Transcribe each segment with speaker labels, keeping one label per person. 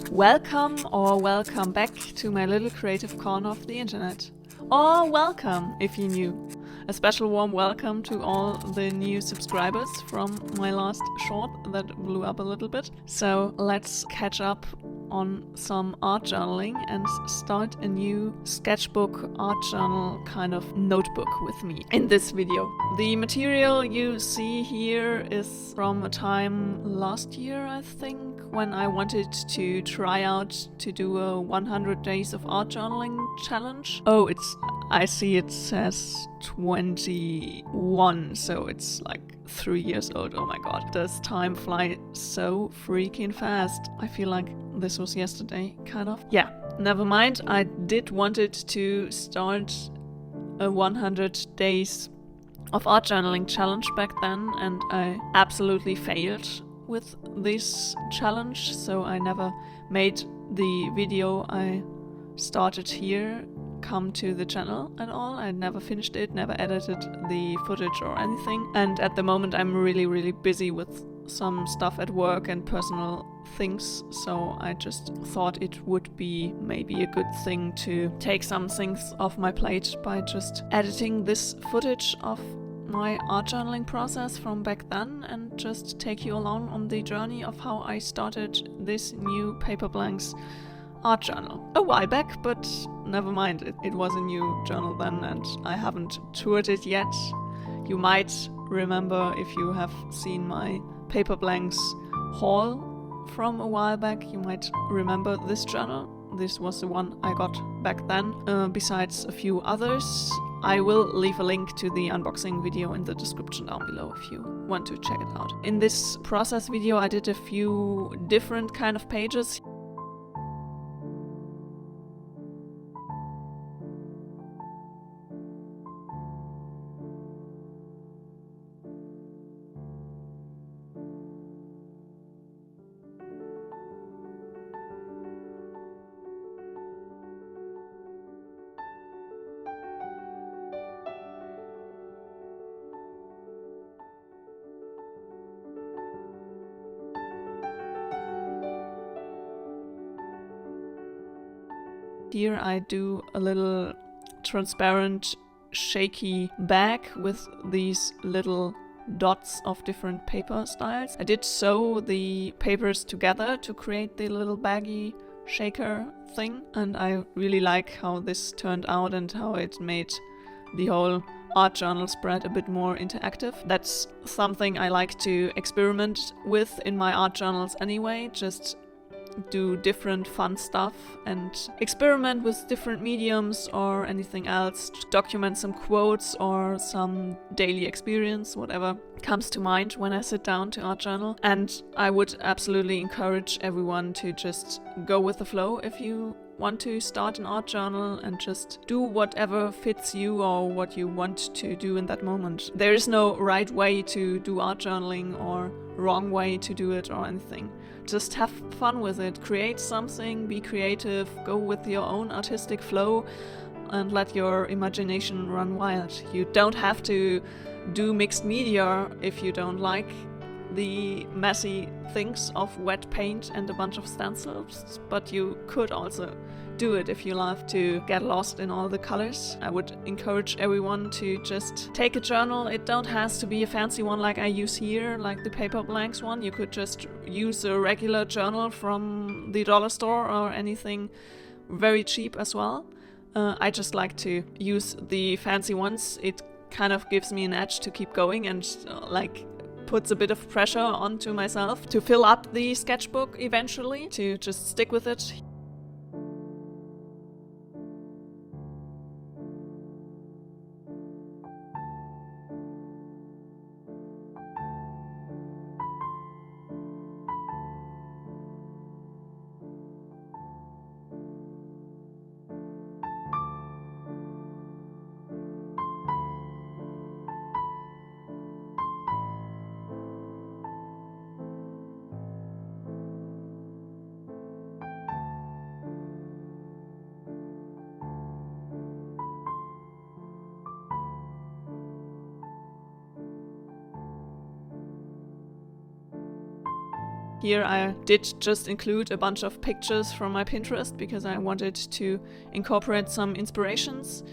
Speaker 1: Welcome back to my little creative corner of the internet. Or welcome if you're new. A special warm welcome to all the new subscribers from my last short that blew up a little bit. So let's catch up on some art journaling and start a new sketchbook art journal kind of notebook with me in this video. The material you see here is from a time last year, I think, when I wanted to try out to do a 100 days of art journaling challenge. Oh, I see it says 21, so it's like 3 years old. Oh my god, does time fly so freaking fast? I feel like this was yesterday, kind of. Yeah, never mind. I did wanted to start a 100 days of art journaling challenge back then, and I absolutely failed with this challenge, so I never made the video I started here come to the channel at all. I never finished it, never edited the footage or anything, and at the moment I'm really busy with some stuff at work and personal things, so I just thought it would be maybe a good thing to take some things off my plate by just editing this footage of my art journaling process from back then and just take you along on the journey of how I started this new Paperblanks art journal a while back, but never mind, it was a new journal then and I haven't toured it yet. You might remember, if you have seen my Paperblanks haul from a while back, you might remember this journal. This was the one I got back then, besides a few others. I will leave a link to the unboxing video in the description down below if you want to check it out. In this process video I did a few different kind of pages. Here I do a little transparent shaky bag with these little dots of different paper styles. I did sew the papers together to create the little baggy shaker thing, and I really like how this turned out and how it made the whole art journal spread a bit more interactive. That's something I like to experiment with in my art journals anyway, just do different fun stuff and experiment with different mediums or anything else, document some quotes or some daily experience, whatever comes to mind when I sit down to art journal. And I would absolutely encourage everyone to just go with the flow if you want to start an art journal and just do whatever fits you or what you want to do in that moment. There is no right way to do art journaling or wrong way to do it or anything. Just have fun with it, create something, be creative, go with your own artistic flow and let your imagination run wild. You don't have to do mixed media if you don't like the messy things of wet paint and a bunch of stencils, but you could also do it if you love to get lost in all the colors. I would encourage everyone to just take a journal. It don't has to be a fancy one like I use here, like the Paperblanks one. You could just use a regular journal from the dollar store or anything very cheap as well. I just like to use the fancy ones. It kind of gives me an edge to keep going and puts a bit of pressure onto myself to fill up the sketchbook eventually, to just stick with it. Here I did just include a bunch of pictures from my Pinterest because I wanted to incorporate some inspirations.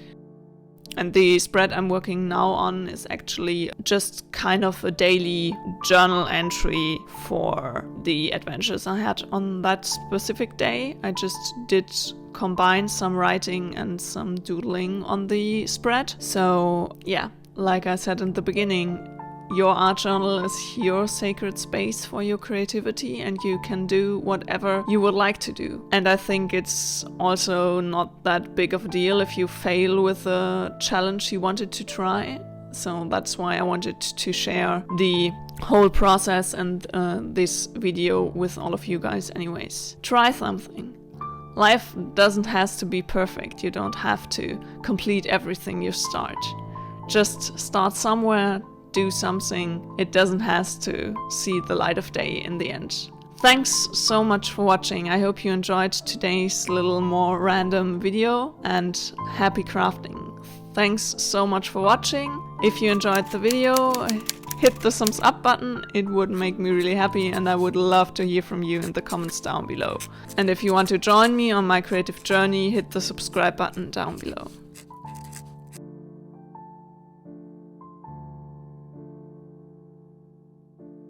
Speaker 1: And the spread I'm working now on is actually just kind of a daily journal entry for the adventures I had on that specific day. I just did combine some writing and some doodling on the spread. So yeah, like I said in the beginning, your art journal is your sacred space for your creativity, and you can do whatever you would like to do. And I think it's also not that big of a deal if you fail with a challenge you wanted to try. So that's why I wanted to share the whole process and this video with all of you guys anyways. Try something. Life doesn't have to be perfect. You don't have to complete everything you start. Just start somewhere. Do something. It doesn't have to see the light of day in the end. Thanks so much for watching. I hope you enjoyed today's little more random video, and happy crafting. Thanks so much for watching. If you enjoyed the video, hit the thumbs up button. It would make me really happy, and I would love to hear from you in the comments down below. And if you want to join me on my creative journey, hit the subscribe button down below.